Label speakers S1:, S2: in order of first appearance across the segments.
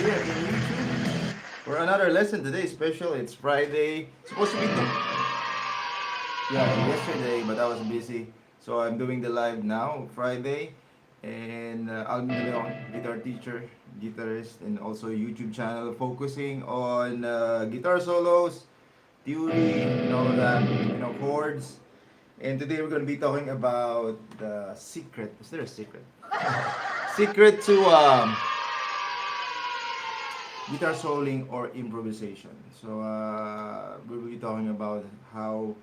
S1: here in YouTube for another lesson. Today is special. It's Friday. It's supposed to be yesterday, but I was busy. So I'm doing the live now, Friday. And alvindeleon, guitar teacher, guitarist, and also YouTube channel focusing on guitar solos, theory, and all of that, chords. And today we're going to be talking about the secret. Is there a secret? Secret to guitar soloing or improvisation. So we will be talking about how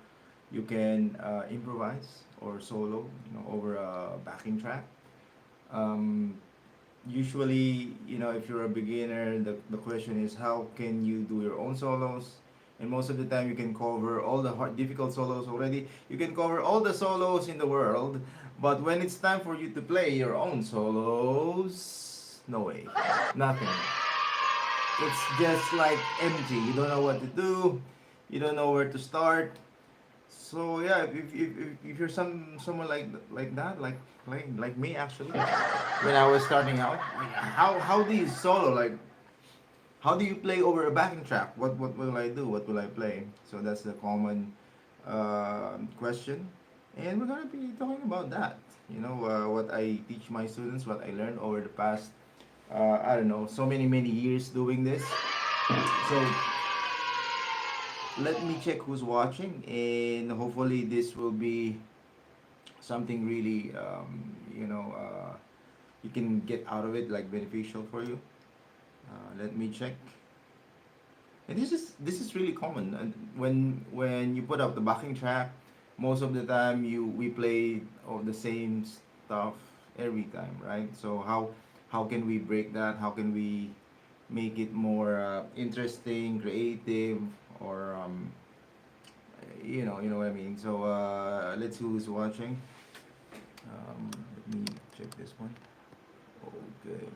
S1: you can improvise or solo, over a backing track. Um, Usually, if you're a beginner, the question is how can you do your own solos? And most of the time, you can cover all the hard, difficult solos already. You can cover all the solos in the world, but when it's time for you to play your own solos, no way, nothing. It's just like empty. You don't know what to do. You don't know where to start. So yeah, if you're someone like that, like me actually, when I was starting out, how do you solo? Like, how do you play over a backing track? What will I do? What will I play? So that's the common question, and we're gonna be talking about that. What I teach my students, what I learned over the past, I don't know, so many years doing this. So let me check who's watching, and hopefully this will be something really, you can get out of it, like beneficial for you. Let me check. And this is really common. And when you put up the backing track, most of the time we play all the same stuff every time, right? So how can we break that? How can we make it more interesting, creative, or you know what I mean. So let's see who's watching. Let me check this one. Okay,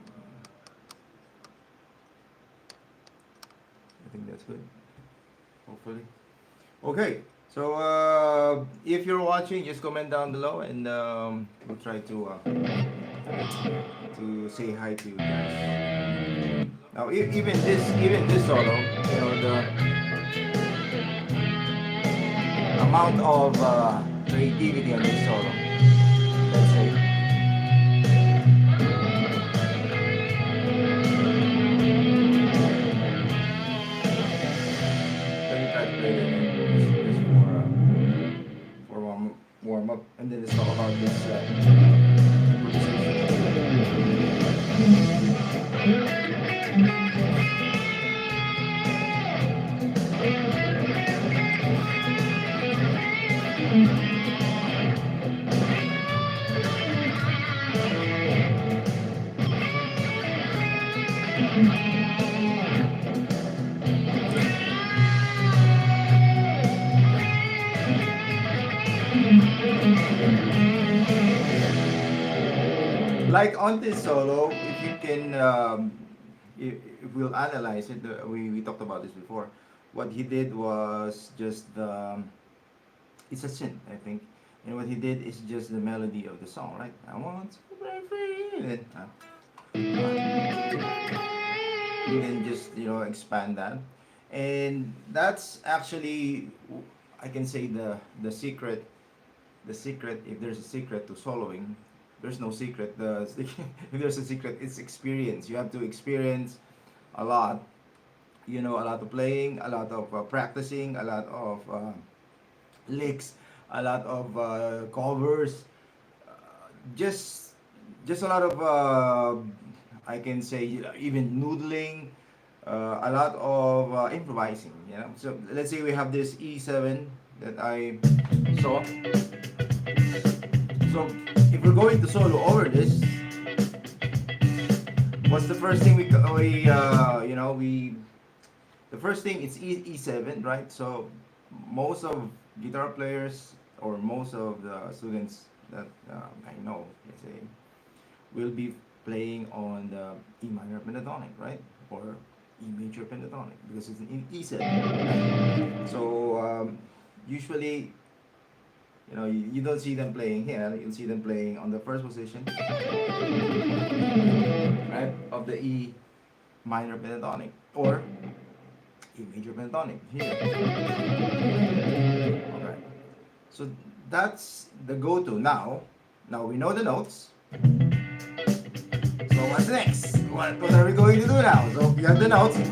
S1: I think that's good. Hopefully. Okay. So if you're watching, just comment down below, and we'll try to say hi to you guys. Now, even this solo, the amount of creativity on this solo. Let's say. Let me try to play it just for warm up, and then let's talk about this like on this solo, if you can, if we'll analyze it, we talked about this before. What he did was just it's a synth, I think, and what he did is just the melody of the song, right? I want to break free, and then just expand that, and that's actually, I can say, the secret. The secret, if there's a secret to soloing, there's no secret. If there's a secret, it's experience. You have to experience a lot. A lot of playing, a lot of practicing, a lot of licks, a lot of covers. Just just a lot of I can say even noodling. A lot of improvising. So let's say we have this E7 that I saw. So if we're going to solo over this, what's the first thing the first thing, it's E7, right? So most of guitar players, or most of the students that I know, let's say, will be playing on the E minor pentatonic, right? Or E major pentatonic, because it's in E7. Right? So usually, you don't see them playing here. You'll see them playing on the first position, right, of the E minor pentatonic or A major pentatonic here. Okay. So that's the go-to. Now we know the notes. So what's next? What are we going to do now? So we have the notes. We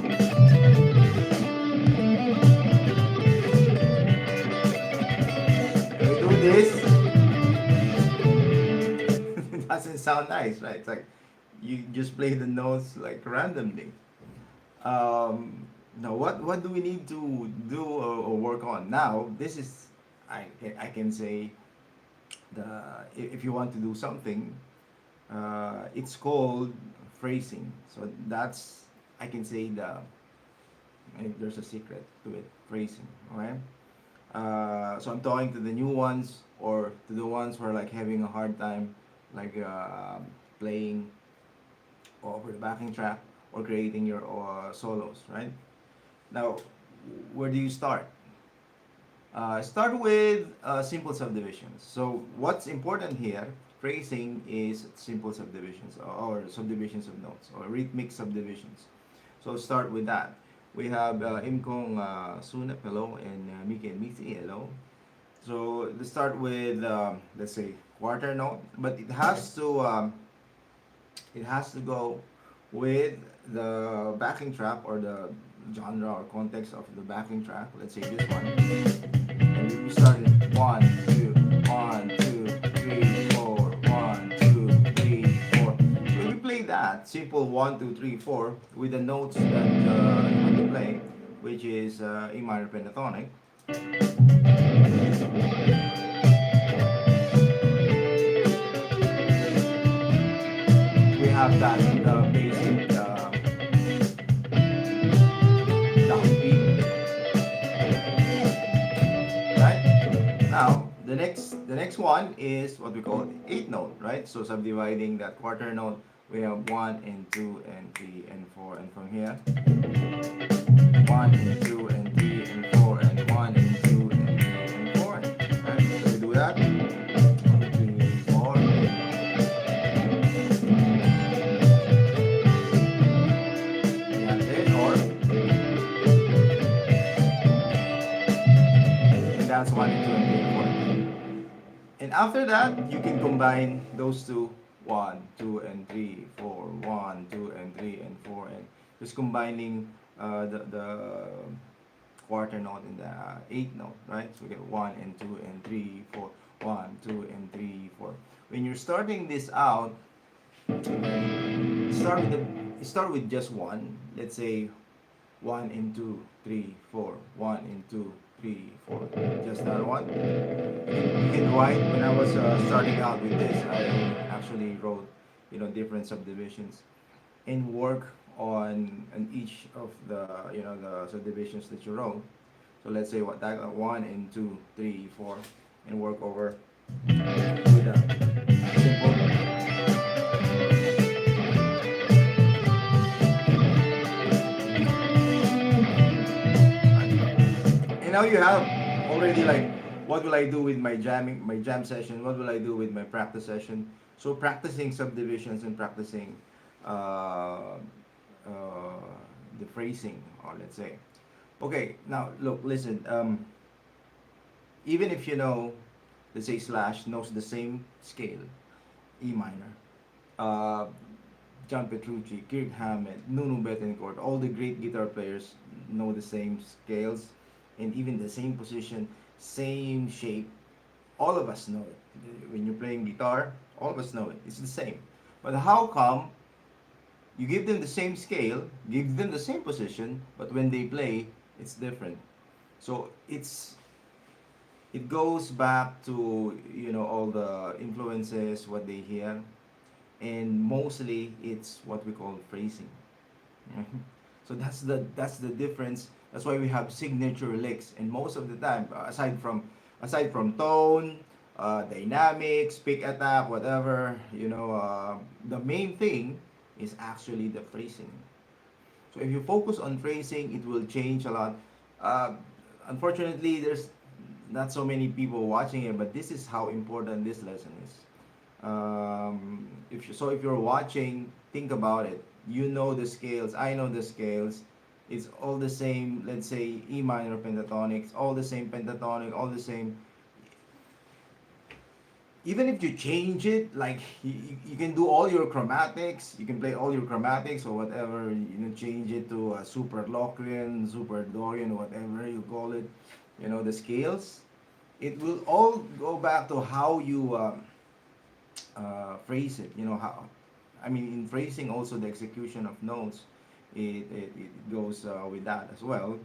S1: do this. It doesn't sound nice, right? It's like you just play the notes like randomly. Now what do we need to do or work on? Now this is I can say the if you want to do something, it's called phrasing. So that's I can say there's a secret to it, phrasing. Okay. So I'm talking to the new ones or to the ones who are like having a hard time, like playing over the backing track or creating your solos, right? Now, where do you start? Start with simple subdivisions. So what's important here, phrasing is simple subdivisions or subdivisions of notes or rhythmic subdivisions. So start with that. We have Imkong Sunap, hello, and Miki and Miti, hello. So let's start with let's say quarter note, but it has to go with the backing track or the genre or context of the backing track. Let's say this one, and we started 1, 2, 1, 2, 3, 4, 1, 2, 3, 4. So we play that simple 1, 2, 3, 4 with the notes that you want to play, which is A minor pentatonic. We have that basic downbeat, right? Now the next one is what we call eighth note, right? So subdividing that quarter note, we have 1 and 2 and 3 and 4, and from here 1 and 2 and 3 and 4 and 1 and 2 and 3 and 4. Right? So we do that. 1, 2, 3, 4. We have this, or and that's 1 and 2 and 3 and 4. And after that, you can combine those two, 1, 2 and 3, 4, 1, 2 and 3 and 4, and just combining the quarter note and the eighth note, right? So we get 1 and 2 and 3, 4, 1, 2 and 3, 4. When you're starting this out, start with just one. Let's say 1 and 2, 3, 4, 1 and 2, 3, 4. Just that one. You can write. When I was starting out with this, I actually wrote, different subdivisions and work on each of the subdivisions that you wrote. So let's say what that 1 and 2, 3, 4, and work over with a simple. And now you have already like, what will I do with my jam session? What will I do with my practice session? So practicing subdivisions and practicing uh, the phrasing, or let's say. Okay, now look, listen. Even if let's say Slash knows the same scale, E minor, uh, John Petrucci, Kirk Hammett, Nuno Bettencourt, all the great guitar players know the same scales and even the same position, same shape. All of us know it. When you're playing guitar, all of us know it. It's the same. But how come you give them the same scale, give them the same position, but when they play, it's different? So it goes back to all the influences, what they hear, and mostly it's what we call phrasing. So that's the difference. That's why we have signature licks, and most of the time, aside from tone, dynamics, pick attack, whatever, the main thing is actually the phrasing. So if you focus on phrasing, it will change a lot. Uh, Unfortunately, there's not so many people watching it, but this is how important this lesson is. If you're watching, think about it. You know the scales, I know the scales. It's all the same, let's say E minor pentatonics, all the same pentatonic, all the same. Even if you change it, like you can do all your chromatics, you can play all your chromatics or whatever, change it to a super Locrian, super Dorian, whatever you call it, the scales. It will all go back to how you phrase it. How, I mean, in phrasing also the execution of notes, it goes with that as well.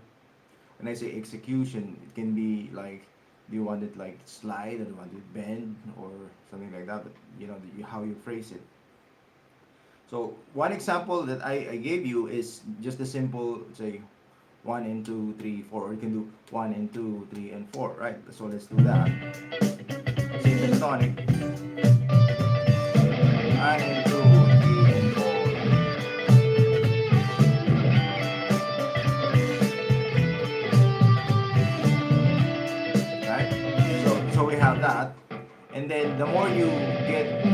S1: When I say execution, it can be like, do you want it like slide, or do you want it bend, or something like that, but how you phrase it. So one example that I gave you is just a simple, say, 1 and 2 3 4, or you can do 1 and 2 3 and 4, right? So let's do that. Same pentatonic. 1 and 2 3 and 4. Right? So we have that, and then the more you get,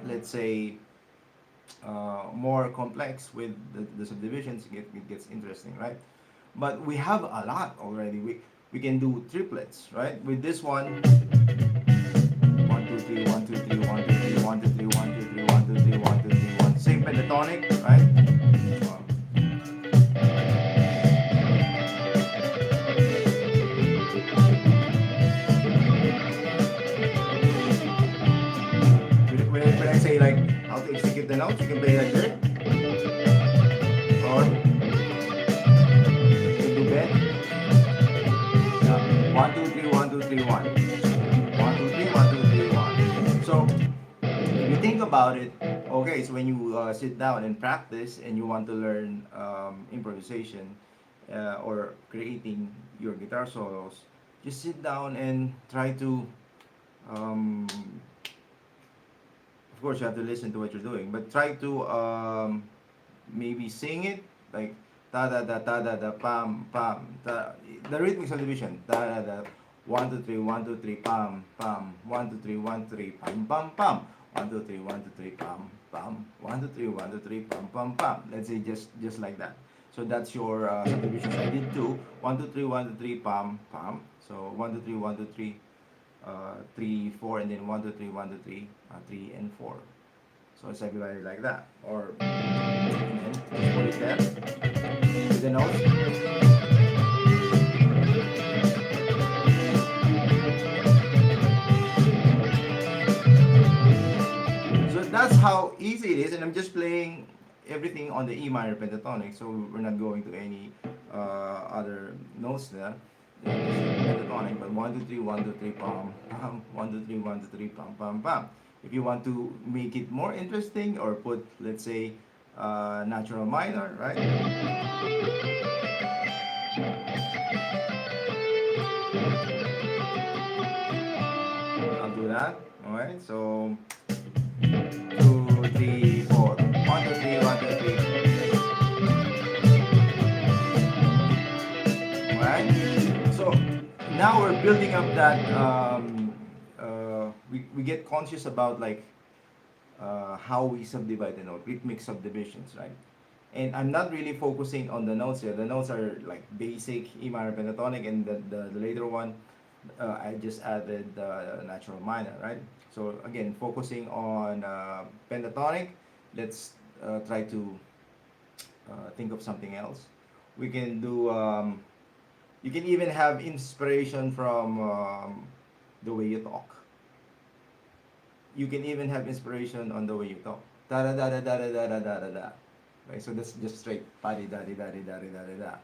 S1: let's say, more complex with the subdivisions, it gets interesting, right? But we have a lot already. We can do triplets, right? With this one, 1 2 3 1 2 3 1 2 3 1 2 3 1 2 3 1 2 3 1 2 3 1. Same pentatonic, right? When I say like how to execute the notes, you can play like this, or you can do bend. 1 2 3 1 2 3 1 1 2 3 1 2 3 1. So if you think about it, okay, so when you sit down and practice and you want to learn improvisation or creating your guitar solos, just sit down and try to of course you have to listen to what you're doing, but try to maybe sing it like da da da da da da pam pam da, the rhythmic subdivision da da da 1 2 3 1 2 3 pam pam 1 2 3 1 3 pam pam pam 1 2 3 1 2 3 pam pam 1 2 3 1 2 3 pam pam pam. Let's say just like that. So that's your subdivisions. I did 2 1 2 3 1 2 3 pam pam. So 1 2 3 1 2 3 3 4, and then 1 2 3 1 2 3 3 and 4. So it's everybody like that, or and then just put it there with the notes. So that's how easy it is, and I'm just playing everything on the E minor pentatonic, so we're not going to any other notes there. Pentatonic, but 1 2 3 1 2 3 pam pam 1 2 3 1 2 3 pam pam pam. If you want to make it more interesting, or put, let's say, natural minor, right? I'll do that. All right. So 2 3 4 1 2 3 1 2 3. All right. So now we're building up that. We get conscious about like how we subdivide the note, rhythmic subdivisions, right? And I'm not really focusing on the notes here. The notes are like basic E minor pentatonic, and the later one I just added natural minor, right? So again, focusing on pentatonic. Let's try to think of something else. We can do. You can even have inspiration from the way you talk. You can even have inspiration on the way you talk. Da da da da da da da da da da. Right? So that's just straight pa di da di da di da di da di da.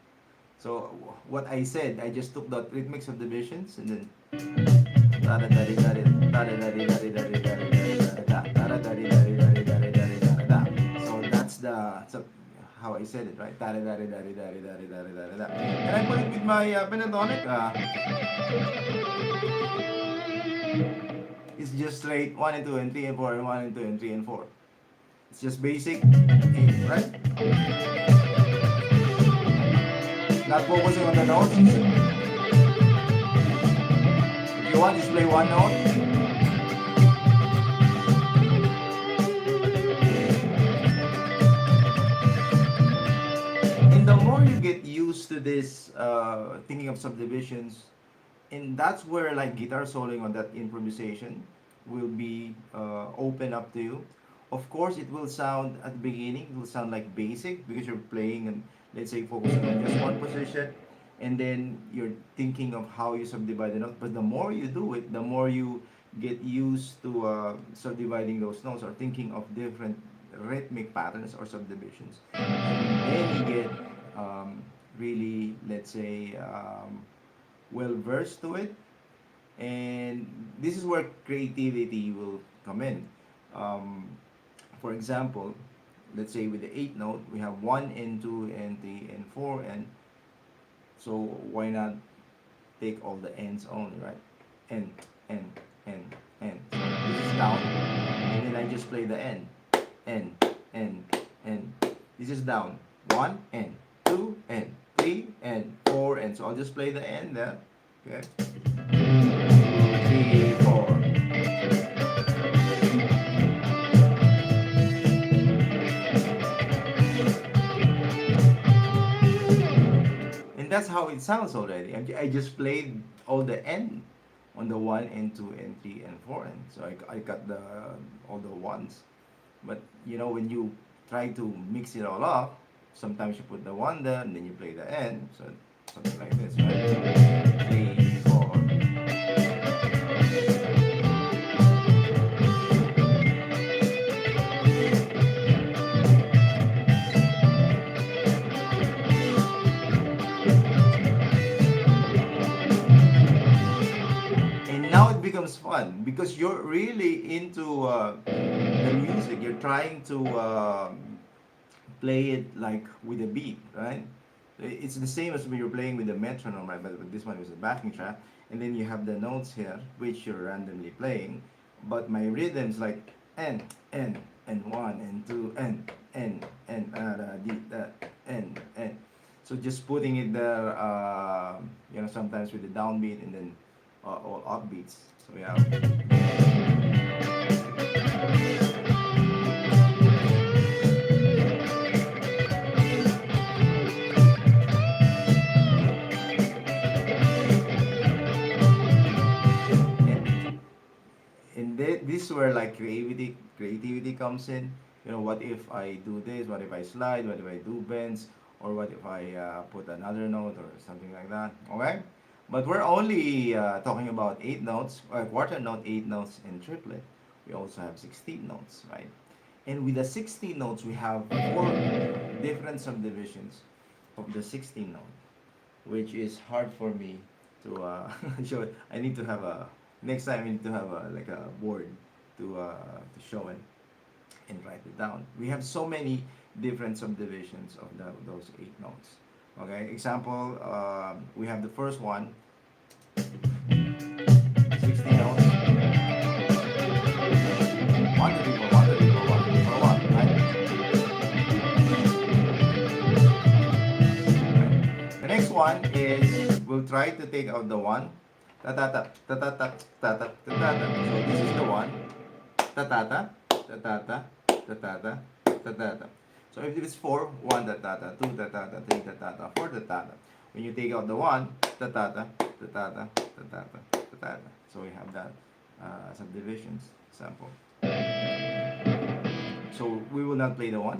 S1: So what I said, I just took the rhythmic subdivisions and then da da da di da di da da da di da di da di da di da di da da da di da di da di da di da di da da. So that's how I said it, right? Da da da di da di da di da di da di da di da. And I put it with my pentatonic. It's just straight 1 and 2 and 3 and 4 and 1 and 2 and 3 and 4. It's just basic, right? Not focusing on the notes. If you want, just play one note. the more you get used to this thinking of subdivisions, and that's where like guitar soloing on that improvisation will be open up to you. Of course, it will sound at the beginning, it will sound like basic because you're playing and let's say focusing on just one position, and then you're thinking of how you subdivide the notes. But the more you do it, the more you get used to subdividing those notes or thinking of different rhythmic patterns or subdivisions. And then you get really, let's say, well versed to it. And this is where creativity will come in. Um, for example, let's say with the 8th note, we have 1 and 2 and 3 and 4, and so why not take all the ends only, right? N, N, N, N. So this is down, and then I just play the N, N, N, N. This is down, 1 N, 2 N, 3 N, 4 N. So I'll just play the N there, okay? 3, 4. That's how it sounds already. I just played all the N on the 1 and 2 and 3 and 4 N. So I got all the ones. But you know, when you try to mix it all up, sometimes you put the 1 there and then you play the N. So something like this, right? 3, 4. Becomes fun because you're really into the music. You're trying to play it like with a beat, right? It's the same as when you're playing with the metronome, right? But this one is a backing track, and then you have the notes here which you're randomly playing. But my rhythms like N, N, and 1 and 2 N, N, N, D, N, N. So just putting it there, you know, sometimes with the downbeat and then all upbeats. So yeah. And this is where like creativity comes in. You know, what if I do this? What if I slide? What if I do bends? Or what if I put another note or something like that? Okay. But we're only talking about 8 notes, quarter note, 8 notes, and triplet. We also have 16 notes, right? And with the 16 notes, we have 4 different subdivisions of the 16 note, which is hard for me to show it. I need to have next time I need to have like a board to show it and write it down. We have so many different subdivisions of those 8 notes. Okay, example, we have the first one, 60 notes. 1, 2, 3, 4, 1, 2, 3, 4, 1, 2, 3, 4, 1, right? Okay. The next one is, we'll try to take out the 1. Ta-ta-ta, ta-ta-ta, ta-ta, ta-ta-ta. So this is the 1. Ta-ta-ta, ta-ta-ta, ta-ta-ta, ta-ta-ta. So if it's 4, 1 ta-ta-ta, 2 ta-ta-ta, 3 ta-ta-ta, 4 ta-ta-ta. When you take out the 1, ta-ta-ta, ta-ta-ta, ta-ta-ta, ta-ta-ta. So we have that subdivisions sample. So we will not play the 1.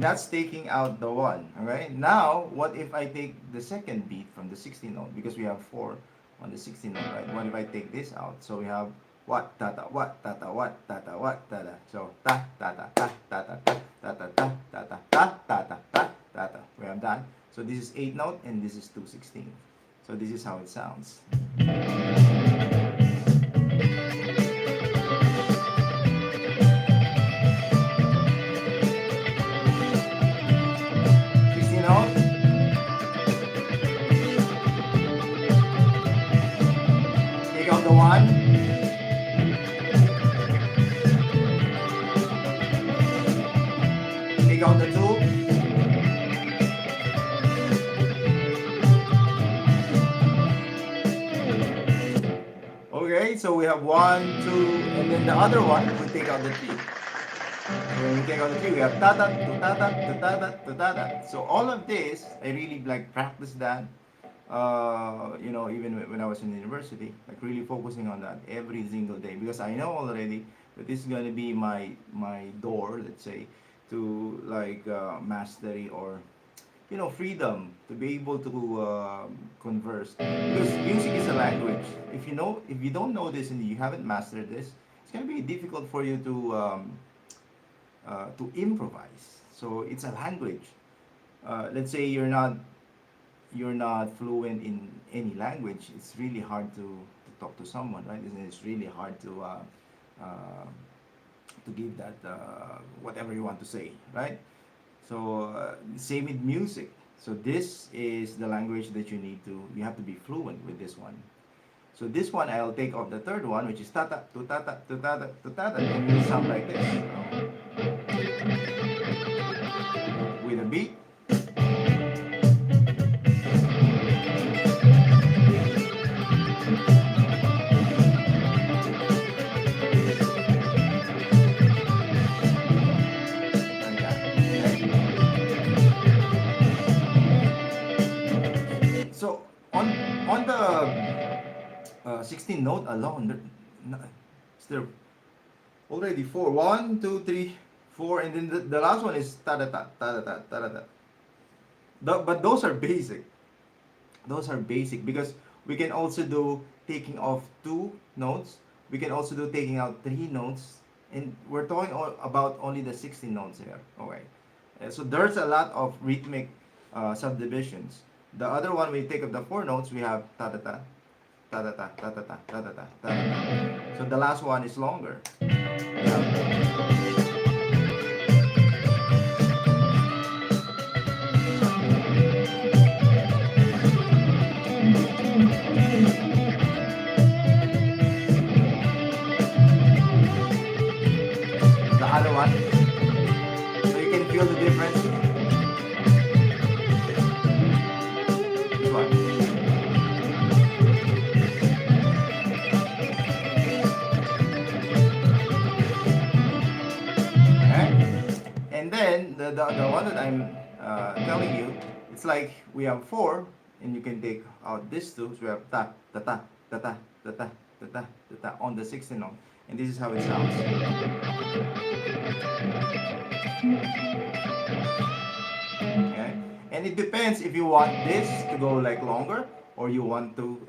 S1: That's taking out the 1. Okay. Now, what if I take the second beat from the 16th note? Because we have 4 on the 16th note, right? What if I take this out? So we have what ta ta what ta ta what ta ta what ta ta. So ta ta ta ta ta ta ta ta ta ta ta ta ta ta ta ta ta ta. We have that. So this is 8th note and this is 2/16. So this is how it sounds. Take out the 1. out the two. Okay, so we have one, two, and then the other one, we take out the three. When we take out the three, we have ta-ta, tu-ta-ta, tu-ta-ta, tu-ta-ta. So all of this, I really like practice that. Even when I was in university, like really focusing on that every single day, because I know already that this is going to be my door, let's say, to like mastery, or freedom to be able to converse, because music is a language. If you don't know this and you haven't mastered this, it's going to be difficult for you to improvise. So it's a language. Let's say you're not fluent in any language, it's really hard to talk to someone, right? It's really hard to give that whatever you want to say, right? So same with music. So this is the language that you have to be fluent with this one. So this one, I'll take off the third one, which is ta-ta, tu-ta-ta, tu-ta-ta, tu-ta-ta, and it will sound like this. With a beat. So on the 16 note alone, there already four. 1, 2, 3, 4, and then the last one is ta da ta ta da ta ta da ta. But those are basic. Those are basic, because we can also do taking off 2 notes. We can also do taking out 3 notes, and we're talking about only the 16 notes here. Okay, so there's a lot of rhythmic subdivisions. The other one, we take up the 4 notes, we have ta da ta, ta da ta, ta da ta, ta da ta, ta da ta. So the last one is longer. The other one, so you can feel the difference. This one. And then the one that I'm telling you, it's like we have 4, and you can take out this 2. So we have ta ta ta ta ta ta ta ta ta ta ta on the 16 note, and this is how it sounds. Okay, and it depends if you want this to go like longer, or you want to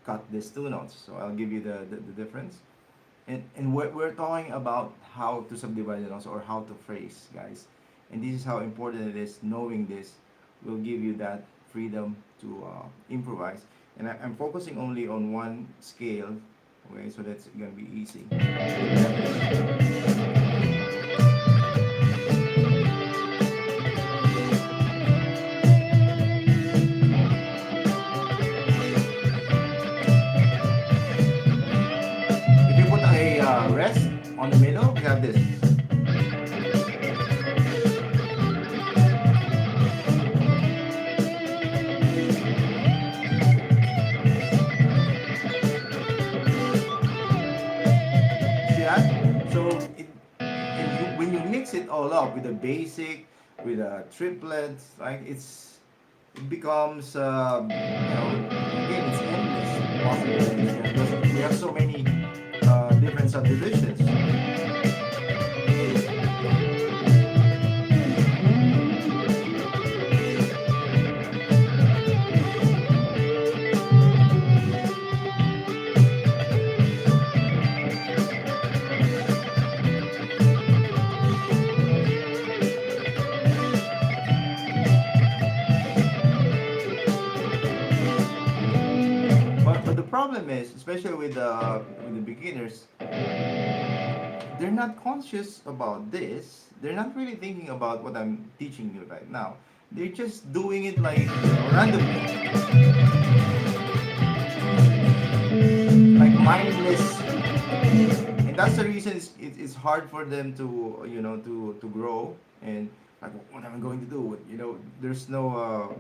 S1: cut these 2 notes. So I'll give you the difference. And we're talking about how to subdivide the notes, or how to phrase, guys. And this is how important it is. Knowing this will give you that freedom to improvise. And I'm focusing only on one scale, okay? So that's gonna be easy. If you put a rest on the middle, we have this. When you mix it all up with the basic, with the triplets, like it becomes again, it's endless possibilities, because we have so many different subdivisions. But the problem is, especially with the beginners, they're not conscious about this. They're not really thinking about what I'm teaching you right now. They're just doing it like randomly, like mindless. And that's the reason it's hard for them to to grow. And like what am I going to do? You know, there's no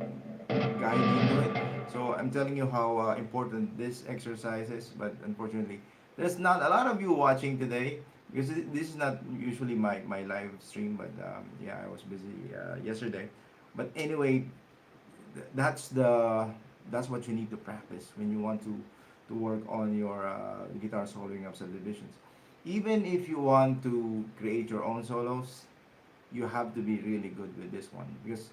S1: guide into it. So I'm telling you how important this exercise is, but unfortunately, there's not a lot of you watching today because this is not usually my live stream. But yeah, I was busy yesterday. But anyway, that's that's what you need to practice when you want to work on your guitar soloing of subdivisions. Even if you want to create your own solos, you have to be really good with this one because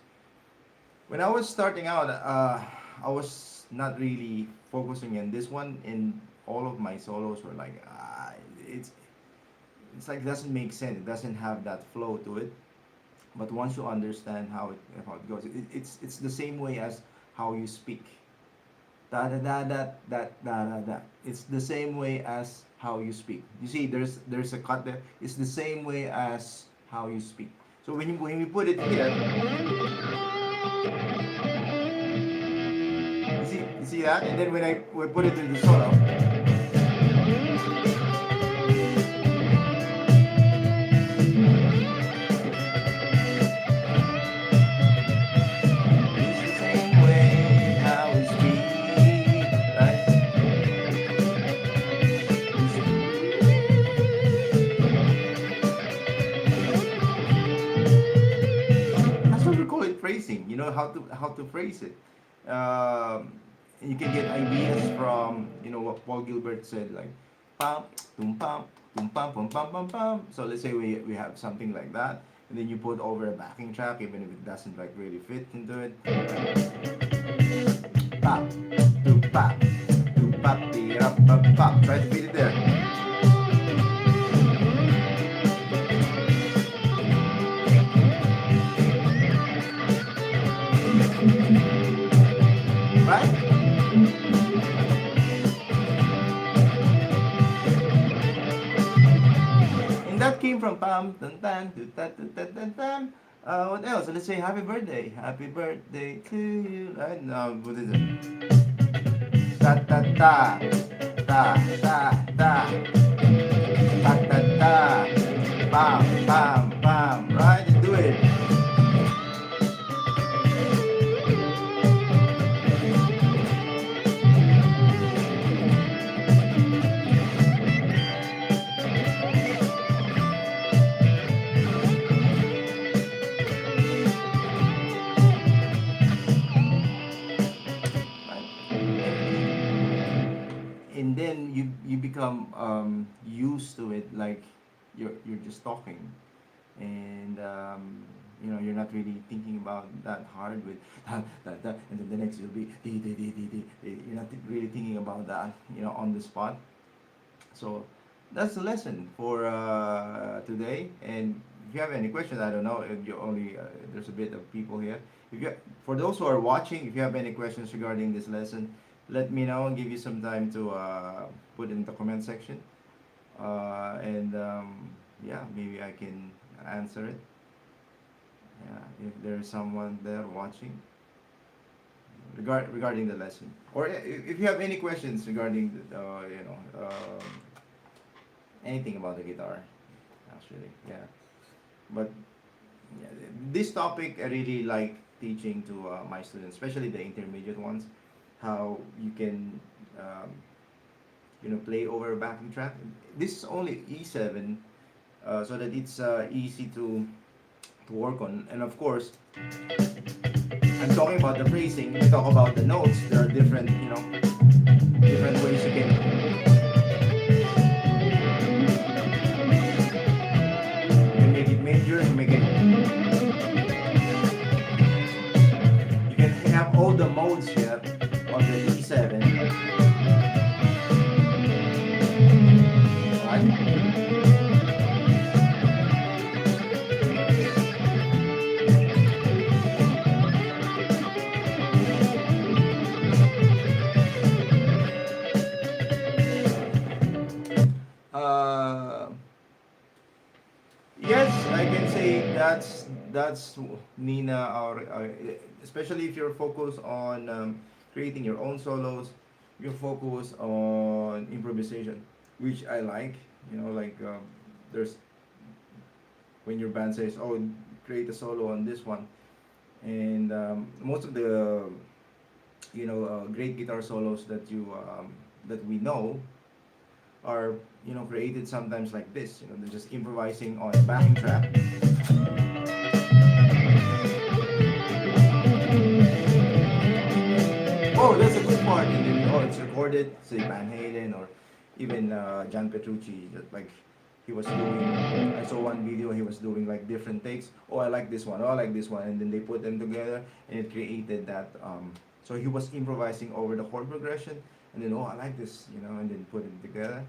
S1: when I was starting out, I was not really focusing on this one, and all of my solos were like, it's it's like doesn't make sense. It doesn't have that flow to it. But once you understand how it goes, it's the same way as how you speak. Da da da da da da da da. It's the same way as how you speak. You see, there's a cut there. It's the same way as how you speak. So when we put it here, you see that, and then when we put it in the solo, it's the same way how we speak, right? That's what we call it phrasing. You know how to phrase it. Um, you can get ideas from what Paul Gilbert said, like tum pam pam pam. So let's say we have something like that, and then you put over a backing track, even if it doesn't like really fit into it. Pop, tum pop, pop. Try to fit it there. Right? And that came from pam tan tan tan tan tan tan tan. What else? Let's say happy birthday to you. Right? Now what is it? Ta ta ta ta ta ta ta ta ta pam pam pam. Right? You do it. And then you become used to it, like you're just talking, and you're not really thinking about that hard with that, and then the next will be you're not really thinking about that on the spot. So that's the lesson for today. And if you have any questions, I don't know if you only there's a bit of people here. If you For those who are watching, if you have any questions regarding this lesson, let me know and give you some time to put in the comment section. And yeah, maybe I can answer it. Yeah, if there's someone there watching regarding the lesson, or if you have any questions regarding anything about the guitar, actually, yeah. But yeah, this topic I really like teaching to my students, especially the intermediate ones, how you can play over a backing track. This is only E7, so that it's easy to work on. And of course, I'm talking about the phrasing. We talk about the notes. There are different different ways you can make it major, you make it. You can have all the modes here on the E7. Uh, yes, I can say that's Nina, or especially if you're focused on creating your own solos, you focus on improvisation, which I like. Like there's when your band says, "Oh, create a solo on this one. And most of the great guitar solos that we know are created sometimes like this. They're just improvising on a backing track. Oh, that's a good part. And then, oh, it's recorded, say Van Halen or even John Petrucci. Just like he was doing, I saw one video. He was doing like different takes. Oh, I like this one. Oh, I like this one, and then they put them together, and it created that. So he was improvising over the chord progression, and then, oh, I like this, and then put it together.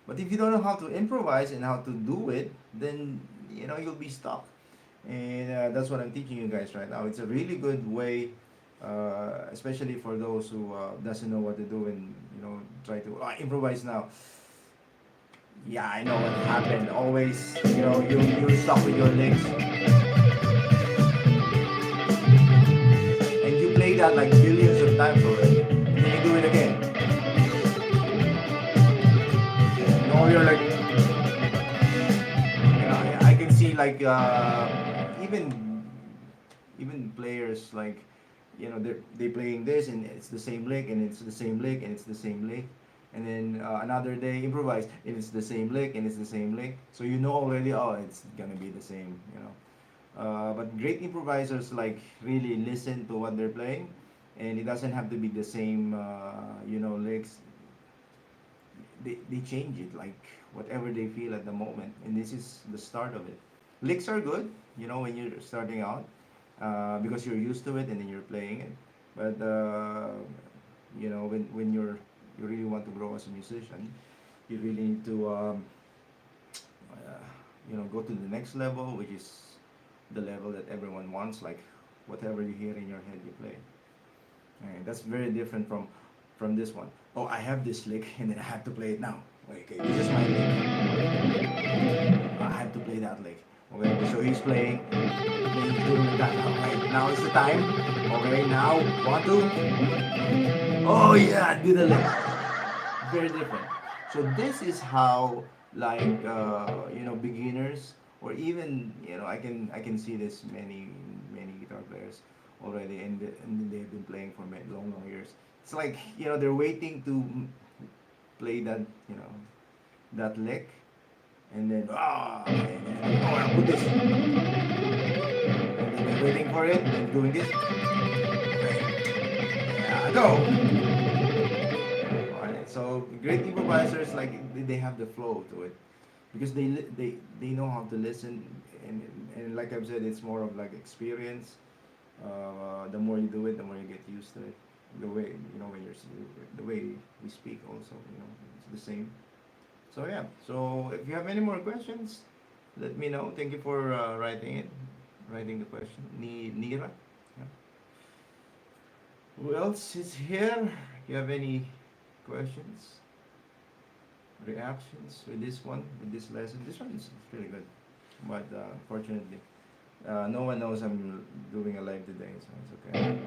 S1: But if you don't know how to improvise and how to do it, then you'll be stuck. And that's what I'm teaching you guys right now. It's a really good way, especially for those who doesn't know what to do and try to improvise now. Yeah, I know what happened. Always, you're stuck with your legs, and you play that like billions of times already, and then you do it again. You're like, I can see like even players like they playing this and it's the same lick and it's the same lick and it's the same lick, and then another day improvise and it's the same lick and it's the same lick, so already, oh, it's gonna be the same. But great improvisers like really listen to what they're playing, and it doesn't have to be the same licks. They change it like whatever they feel at the moment, and this is the start of it. Licks are good when you're starting out, because you're used to it and then you're playing it. But when you really want to grow as a musician, you really need to go to the next level, which is the level that everyone wants, like whatever you hear in your head you play. And that's very different from this one. Oh, I have this lick and then I have to play it now. Okay, this is my lick. I have to play that lick. Okay, so he's playing doing that. Right, now is the time. Okay, now 1, 2. Oh yeah, do the lick. Very different. So this is how like beginners, or even I can see this many guitar players already, and they've been playing for long years. It's like they're waiting to play that that lick, and then I'll put this, and then they're waiting for it, and doing this. Yeah, go. Alright, so great improvisers like they have the flow to it, because they know how to listen, and like I've said, it's more of like experience. The more you do it, the more you get used to it. The way when the way we speak also, it's the same. So yeah. So if you have any more questions, let me know. Thank you for writing the question. Nira. Yeah. Who else is here? Do you have any questions, reactions with this one, with this lesson? This one is really good, but fortunately, no one knows I'm doing a live today, so it's okay.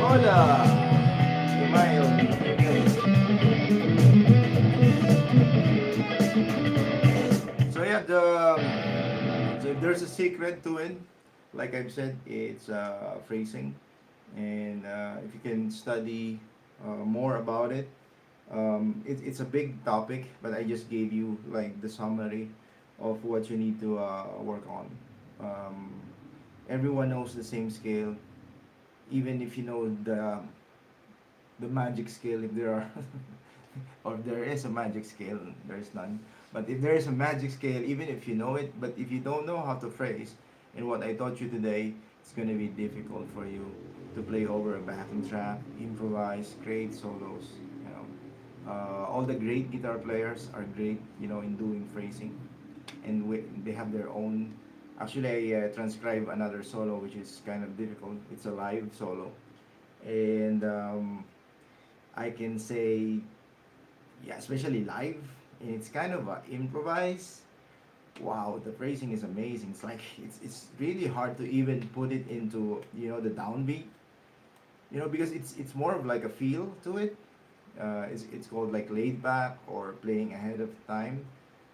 S1: Hola, so yeah, so there's a secret to it. Like I've said, it's phrasing, and if you can study more about it, it's a big topic. But I just gave you like the summary of what you need to work on. Everyone knows the same scale, even if you know the magic scale, if there are, or if there is a magic scale, there is none. But if there is a magic scale, even if you know it, but if you don't know how to phrase, in what I taught you today, it's going to be difficult for you to play over a backing track, improvise, create solos. You know, all the great guitar players are great, in doing phrasing, and they have their own. Actually, I transcribe another solo, which is kind of difficult. It's a live solo, and I can say, yeah, especially live, and it's kind of improvised. Wow, the phrasing is amazing. It's like it's really hard to even put it into the downbeat. Because it's more of like a feel to it. It's called like laid back or playing ahead of time.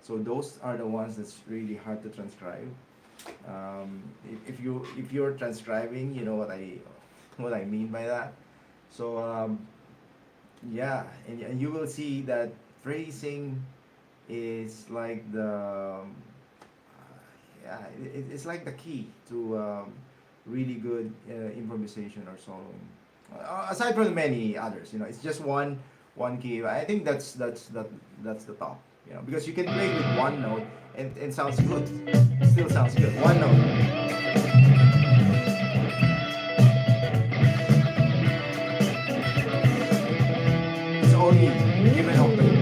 S1: So those are the ones that's really hard to transcribe. If you're transcribing, you know what I mean by that. So yeah, and you will see that phrasing is like yeah, it's like the key to really good improvisation or soloing. Aside from many others, it's just one key. I think that's the top. Because you can play with one note and sounds good. Still sounds good. One note. It's only given octave.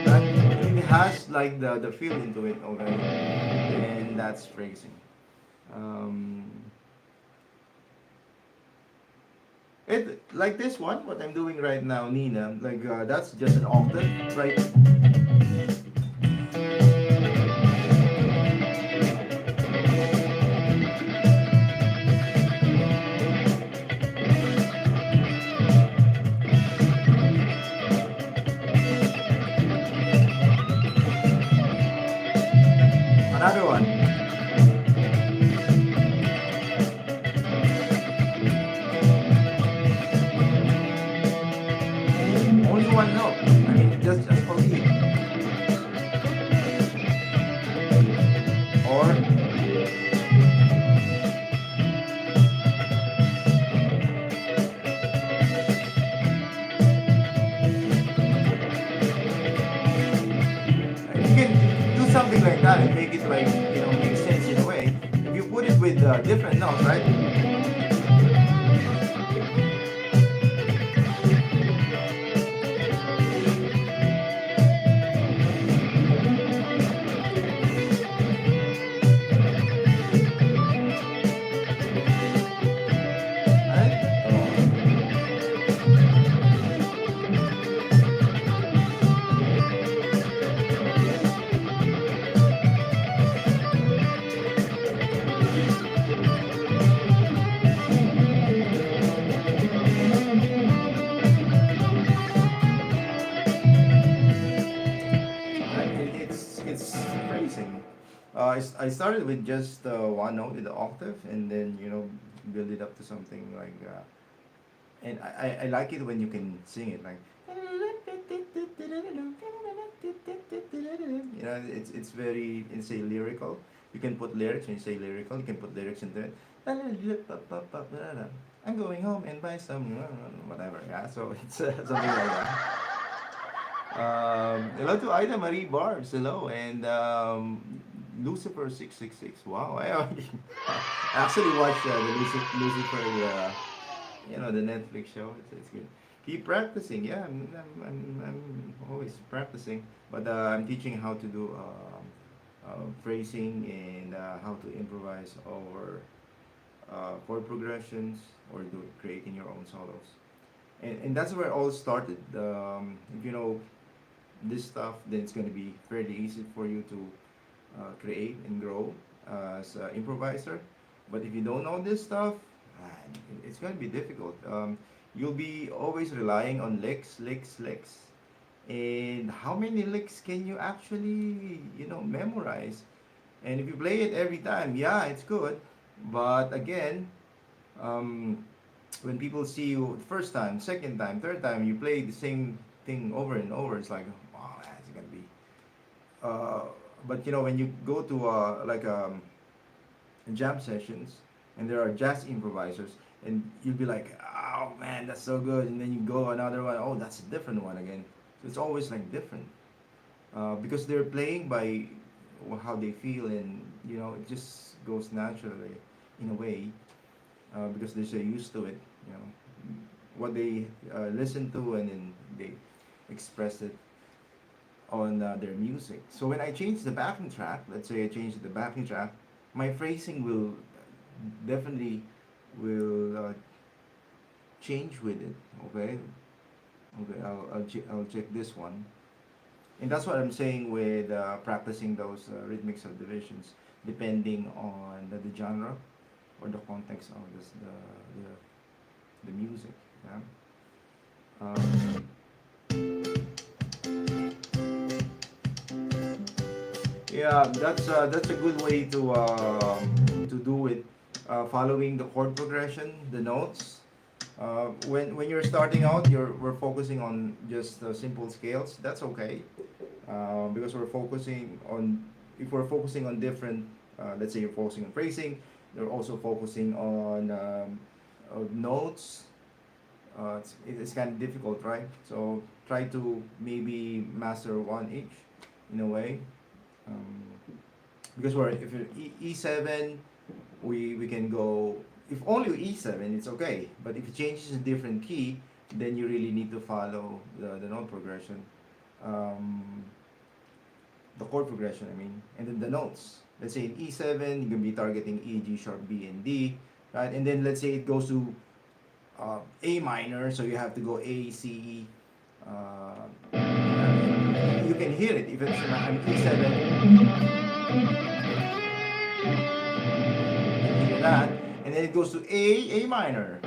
S1: That it has like the feel into it already, and that's phrasing. Um, it like this one, what I'm doing right now, Nina. Like that's just an octave, right? Another one, only one note. I mean, just for me. Or you can do something like that and make it like make sense in a way. If you put it with different notes, right? Right? Right? It's phrasing. I started with just one note in the octave, and then build it up to something like. And I like it when you can sing it like. It's very say lyrical. You can put lyrics when you say lyrical. You can put lyrics into it. I'm going home and buy some whatever. Yeah, so it's something like that. Hello to Ida Marie Barbs. Hello, and Lucifer 666. Wow, I actually watched the Lucifer, the Netflix show. It's good. Keep practicing. Yeah, I'm always practicing, but I'm teaching how to do phrasing and how to improvise over chord progressions or creating your own solos. And that's where it all started. If you know this stuff, then it's going to be fairly easy for you to create and grow as an improviser. But if you don't know this stuff, it's going to be difficult. You'll be always relying on licks, licks, licks. And how many licks can you actually, memorize? And if you play it every time, yeah, it's good. But again, um, when people see you first time, second time, third time, you play the same thing over and over, it's like, wow, that's gonna be. But when you go to like jam sessions, and there are jazz improvisers, and you'll be like, oh man, that's so good, and then you go another one, oh, that's a different one again. So it's always like different, because they're playing by how they feel, and it just goes naturally in a way, because they're so used to it, what they listen to, and then they express it on their music. So when I change the backing track, let's say I change the backing track, my phrasing will definitely will change with it. Okay, okay, I'll check this one, and that's what I'm saying with practicing those rhythmic subdivisions, depending on the genre or the context of the music. Yeah. Um, Yeah, that's a good way to do it. Following the chord progression, the notes. When you're starting out, we're focusing on just simple scales. That's okay, because we're focusing on if we're focusing on different. Let's say you're focusing on phrasing. You're also focusing on notes. It's kind of difficult, right? So try to maybe master one each in a way. um, because if you're E7, we can go, if only E7 it's okay, but if it changes a different key, then you really need to follow the note progression, um, the chord progression I mean, and then the notes. Let's say in E7 you're going to be targeting E, G sharp, B, and D, right? And then let's say it goes to A minor, so you have to go A, C, E. You can hear it if it's an E7. Hear that, and then it goes to A minor.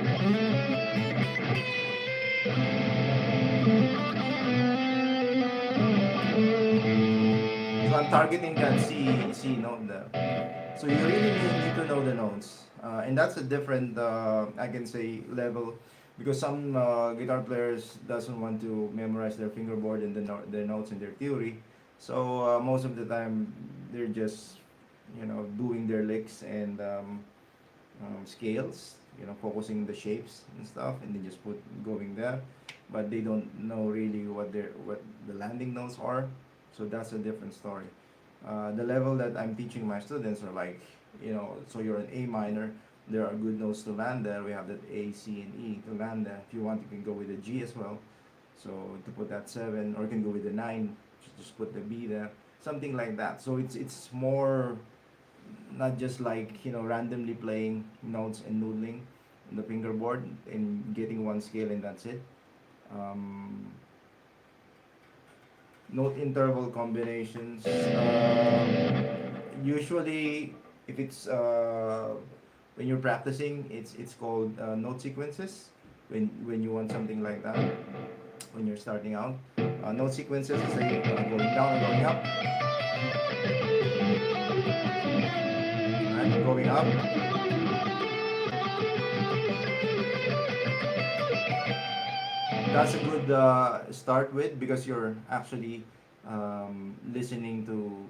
S1: So I'm targeting that C note there. So you really need to know the notes, and that's a different, I can say, level, because some guitar players doesn't want to memorize their fingerboard and their notes and their theory. So most of the time they're just doing their licks and scales, focusing the shapes and stuff, and then just going there, but they don't know really what the landing notes are. So that's a different story. The level that I'm teaching my students are like, so you're an A minor, there are good notes to land there. We have that A, C, and E to land there. If you want, you can go with a G as well. So to put that 7, or you can go with the 9, just put the B there, something like that. So it's more not just like randomly playing notes and noodling on the fingerboard and getting one scale and that's it. Um, Note interval combinations. Usually, if it's when you're practicing, it's called note sequences. When you want something like that, when you're starting out, note sequences is like going down and going up, and going up. That's a good start with, because you're actually listening to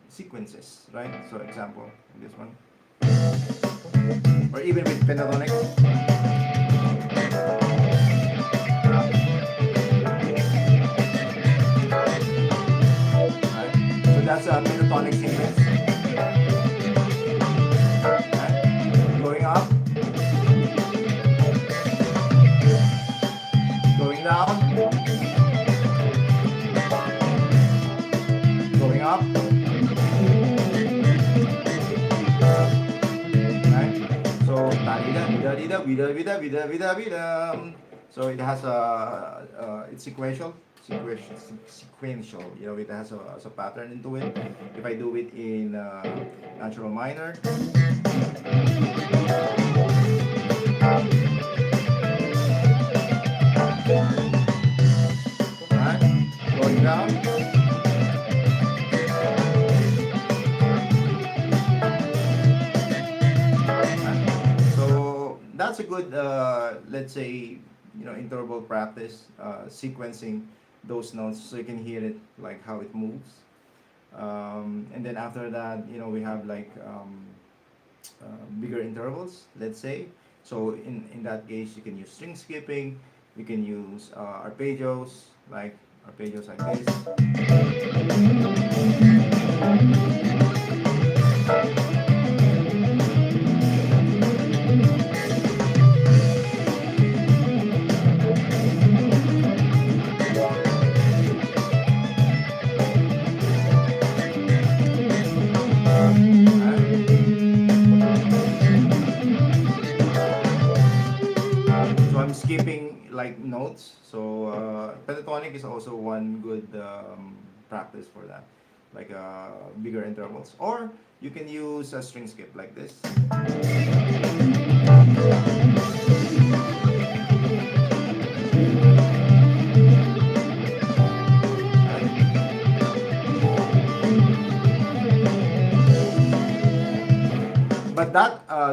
S1: sequences, right? So example, this one, or even with pentatonic. Right? So that's a pentatonic sequence. Right? Going up, going down, going up, right? So da-di-da, vida-di-da, vida-vida, vida-vida, vida. So it has it's sequential. It has a pattern into it. If I do it in natural minor, right? Going down. So that's a good, let's say, interval practice, sequencing those notes so you can hear it, like how it moves. And then after that, we have like bigger intervals, let's say. So in that case, you can use string skipping, you can use arpeggios like this. So I'm skipping like notes. So pentatonic is also one good practice for that, like bigger intervals. Or you can use a string skip like this. But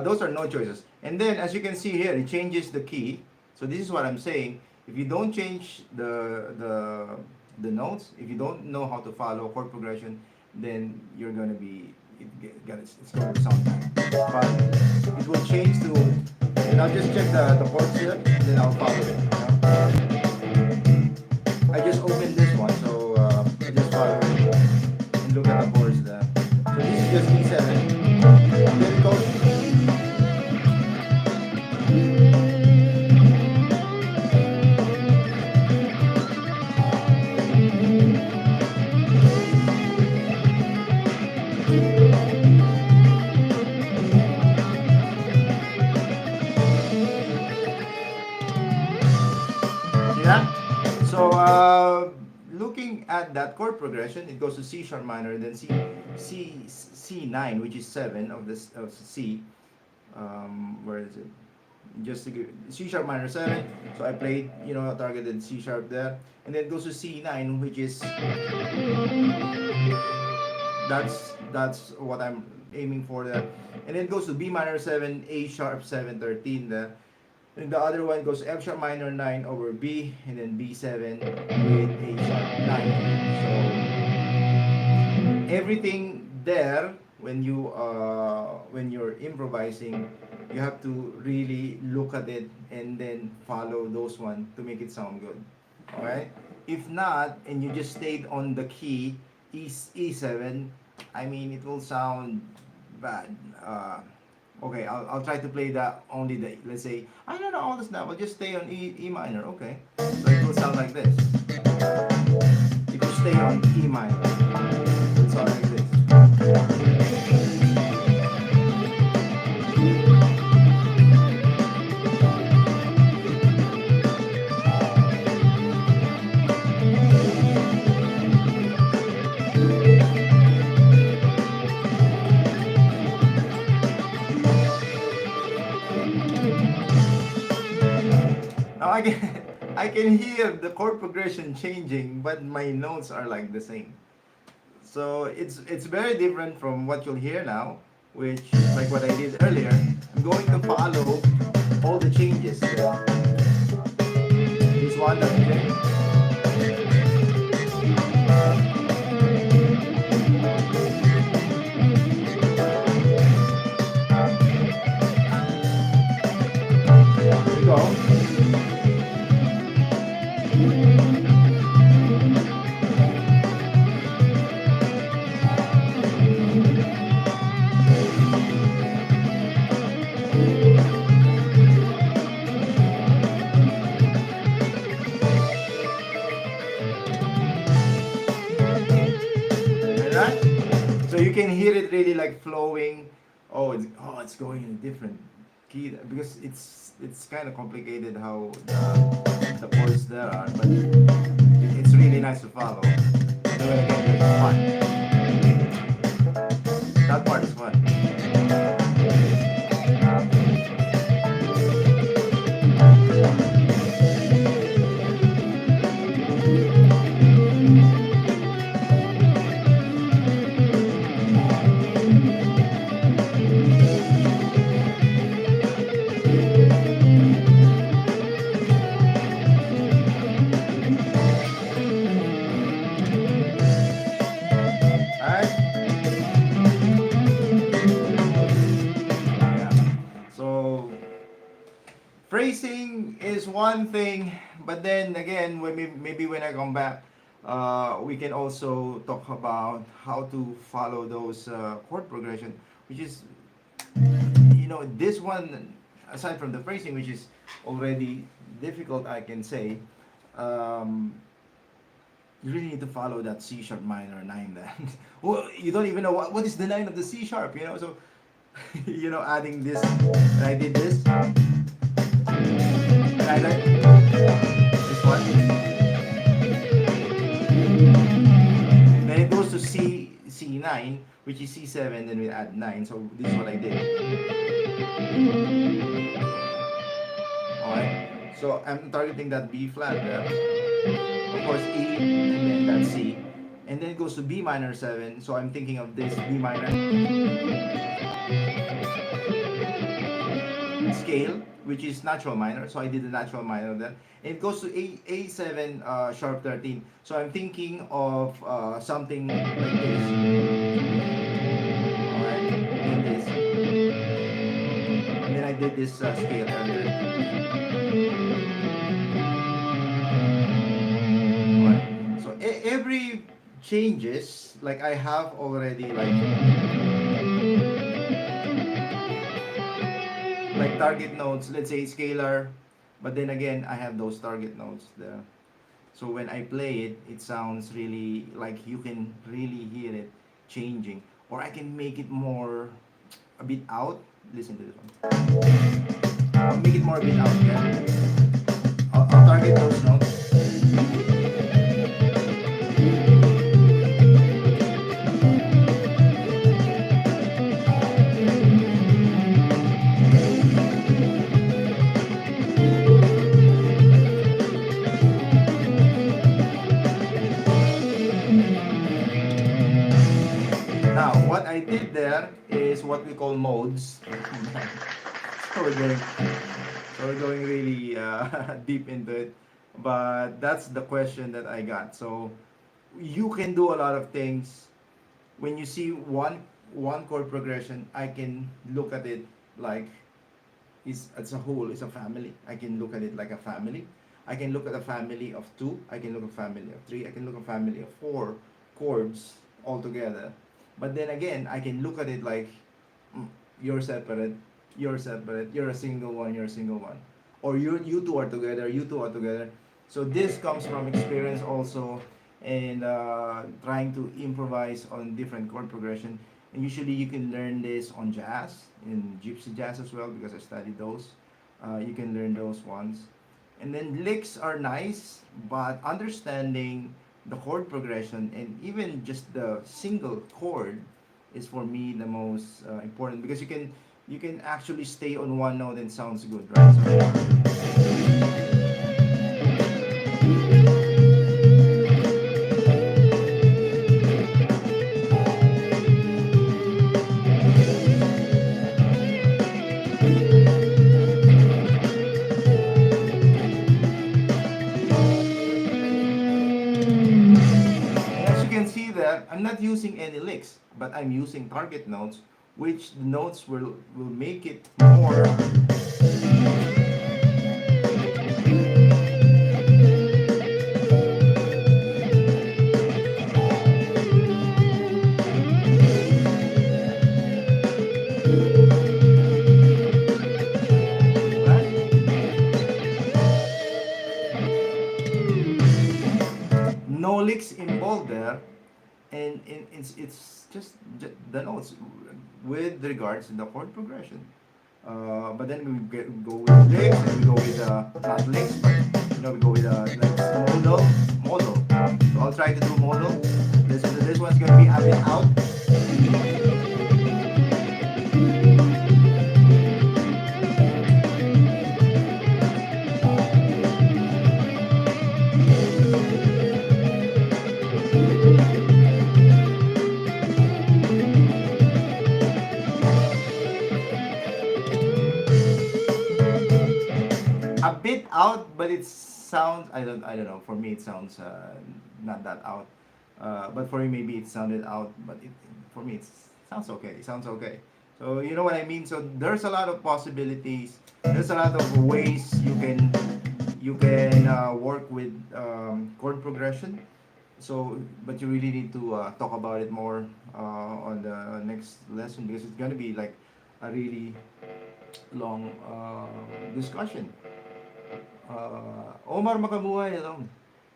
S1: those are no choices. And then as you can see here, it changes the key. So this is what I'm saying. If you don't change the notes, if you don't know how to follow chord progression, then you're gonna be it's going to sound bad. But it will change to, and I'll just check the chords here, and then I'll follow it. I just opened this one, so I just follow it and look at the chords there. So this is just E7. Then it goes. Yeah. So looking at that chord progression, it goes to C sharp minor, then C9, which is 7 of this of C. Where is it? Just to give C sharp minor 7. So I played, targeted C sharp there, and then it goes to C9, which is that's what I'm aiming for there, and then it goes to B minor 7, A sharp 7, 13 there. And the other one goes F sharp minor 9 over B, and then B7 with A sharp 9. So everything there, when you're improvising, you have to really look at it and then follow those one to make it sound good. Alright? If not, and you just stayed on the key E7, I mean, it will sound bad. Okay, I'll try to play that only the, let's say, I don't know all this now, but just stay on E minor, okay? So it will sound like this. If you stay on E minor, it will sound like this. Now I can hear the chord progression changing, but my notes are like the same. So it's very different from what you'll hear now, which like what I did earlier. I'm going to follow all the changes. This one doesn't change. Here we go. So you can hear it really like flowing. It's going in a different key because it's kind of complicated how the chords there are, but it's really nice to follow. And then again, it's fun. That part is fun. phrasing is one thing, but then again, when maybe when I come back, we can also talk about how to follow those chord progression, which is, this one, aside from the phrasing, which is already difficult, I can say, um, you really need to follow that C sharp minor 9 then. Well, you don't even know what is the 9 of the C sharp, so, adding this, and I did this, and I did this one, then it goes to C9, which is C7, then we add 9, so this is what I did. Alright, so I'm targeting that B flat there. Of course, E, and then that C. And then it goes to B minor 7, so I'm thinking of this B minor scale, which is natural minor, so I did the natural minor there. And it goes to A7 sharp 13, so I'm thinking of something like this. Alright, and this. And then I did this scale earlier. Alright, so every changes, like I have already like target notes, let's say scalar, but then again I have those target notes there. So when I play it, it sounds really like you can really hear it changing, or I can make it more a bit out. Listen to this one. I'll make it more a bit out. Yeah, I'll target those notes. Now, what I did there is what we call modes. so we're going, so we're going really deep into it, but that's the question that I got. So you can do a lot of things. When you see one chord progression, I can look at it like is as a whole, is a family. I can look at it like a family. I can look at a family of 2. I can look at a family of 3. I can look at a family of 4 chords all together. But then again, I can look at it like you're separate, you're separate, you're a single one, you're a single one, or you two are together, you two are together. So this comes from experience also, and trying to improvise on different chord progression. And usually you can learn this on jazz, in gypsy jazz as well, because I studied those. You can learn those ones. And then licks are nice, but understanding the chord progression and even just the single chord is for me the most important, because you can actually stay on one note and sounds good, right? So, as you can see that I'm not using any licks, but I'm using target notes, which the notes will make it more. No licks involved there, and it's just the notes with regards to the chord progression. But then go with licks, and we go with not licks, but we go with like modal. So I'll try to do modal. This one's gonna be a bit out. A bit out, but it sounds, I don't know. For me, it sounds not that out. But for you, maybe it sounded out. But for me, it sounds okay. It sounds okay. So you know what I mean. So there's a lot of possibilities. There's a lot of ways you can work with chord progression. So, but you really need to talk about it more on the next lesson because it's gonna be like a really long discussion. Omar Makamuhay alone.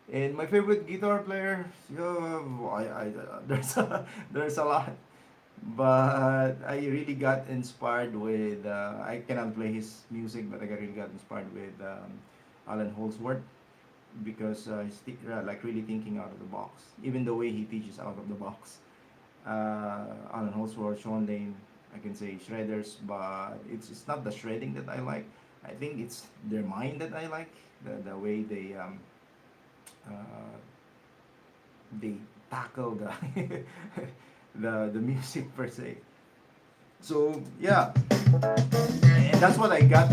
S1: And my favorite guitar player, there's a lot, but I really got inspired with. I cannot play his music, but I really got inspired with Alan Holdsworth because like really thinking out of the box. Even the way he teaches out of the box. Alan Holdsworth, Sean Lane, I can say shredders, but it's not the shredding that I like. I think it's their mind that I like. The way uh, they tackle the music per se. So yeah, and that's what I got.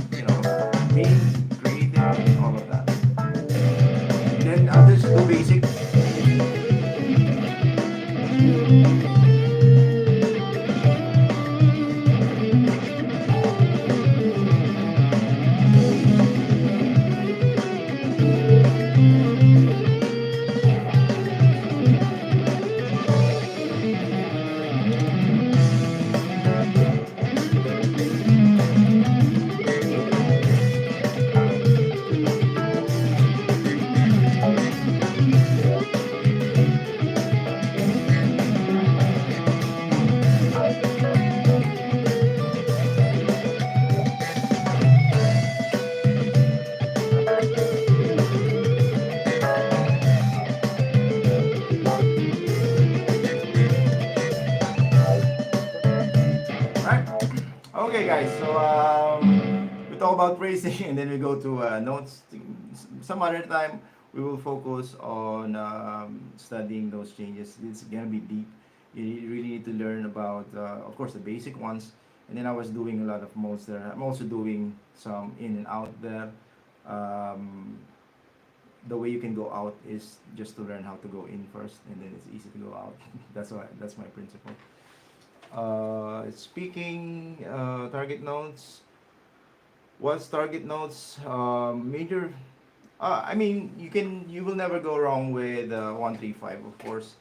S1: Being creative and all of that. Then I'll just do basic. Right? Okay, guys. So we talk about phrasing, and then we go to notes. Some other time, we will focus on studying those changes. It's gonna be deep. You really need to learn about, of course, the basic ones. And then I was doing a lot of modes there. I'm also doing some in and out there. Um, the way you can go out is just to learn how to go in first, and then it's easy to go out. That's my principle. Speaking target notes. What's target notes? Major. I mean, you will never go wrong with 135, of course.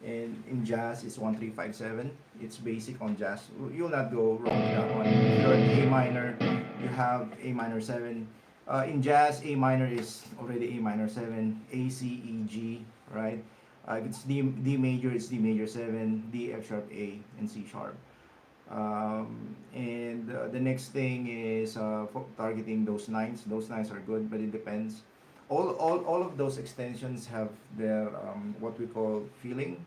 S1: And in jazz, it's 1-3-5-7. It's basic on jazz. You'll not go wrong with that one. If you're in A minor, you have A minor 7. In jazz, A minor is already A minor 7. A, C, E, G, right? If it's D major, it's D major 7, D, F sharp, A, and C sharp. And the next thing is targeting those nines. Those nines are good, but it depends. All of those extensions have their what we call feelings.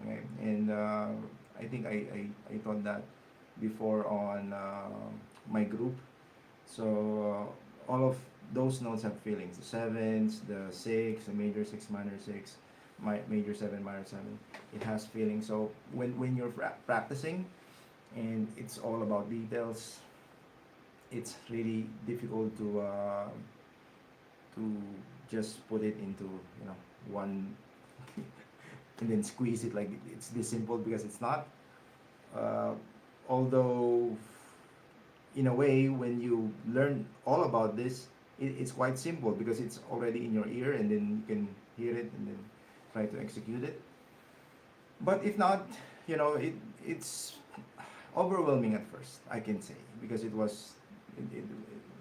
S1: Okay? And I think I taught that before on my group. So all of those notes have feelings. The sevens, the six, the major 6, minor 6, major 7, minor 7. It has feelings. So when you're practicing, and it's all about details, it's really difficult to just put it into one and then squeeze it like it's this simple, because it's not. Although in a way, when you learn all about this, it's quite simple because it's already in your ear, and then you can hear it and then try to execute it. But if not, it's overwhelming at first, I can say, because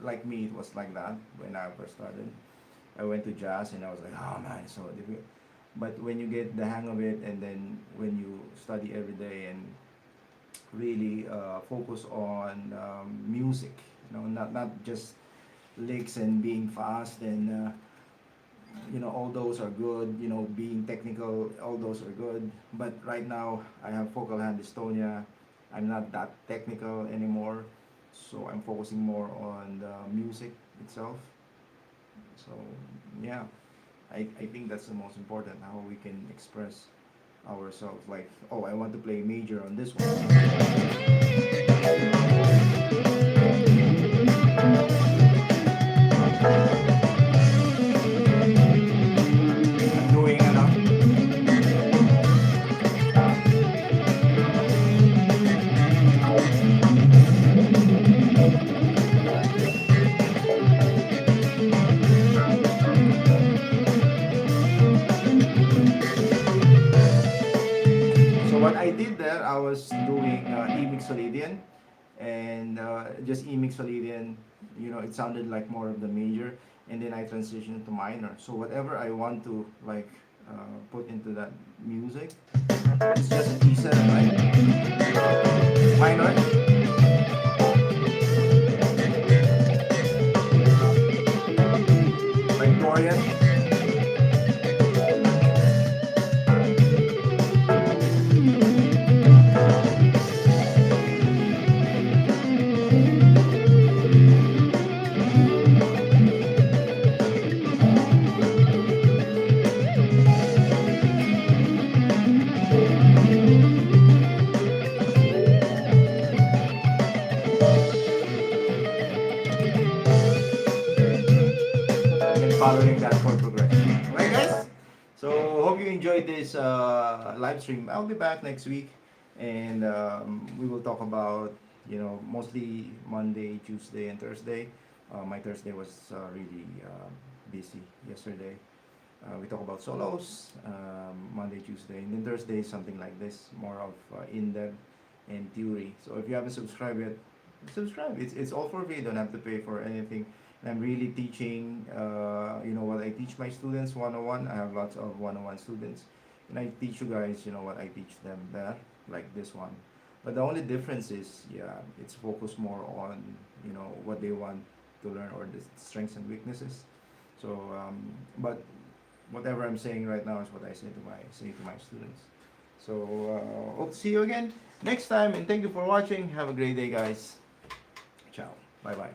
S1: like me, it was like that when I first started. I went to jazz and I was like, oh man, it's so difficult. But when you get the hang of it, and then when you study every day and really focus on music, not just licks and being fast, and all those are good. Being technical, all those are good. But right now, I have focal hand dystonia. I'm not that technical anymore, so I'm focusing more on the music itself. So yeah, I think that's the most important, how we can express ourselves. Like, oh, I want to play major on this one. I'm doing enough. was doing E mixolydian, and just E mixolydian, it sounded like more of the major, and then I transitioned to minor. So whatever I want to like put into that music, it's just an E7, right? Minor, like Dorian. And following that chord progression. Alright, guys? So, hope you enjoyed this live stream. I'll be back next week, and we will talk about, mostly Monday, Tuesday, and Thursday. My Thursday was really busy yesterday. We talk about solos, Monday, Tuesday, and then Thursday, something like this, more of in-depth and theory. So, if you haven't subscribed yet, subscribe. It's all for free. You don't have to pay for anything. And I'm really teaching, what I teach my students one-on-one. I have lots of one-on-one students, and I teach you guys, what I teach them there, like this one. But the only difference is, yeah, it's focused more on, what they want to learn, or the strengths and weaknesses. So, but whatever I'm saying right now is what I say to my students. So, hope to see you again next time, and thank you for watching. Have a great day, guys. Ciao. Bye bye.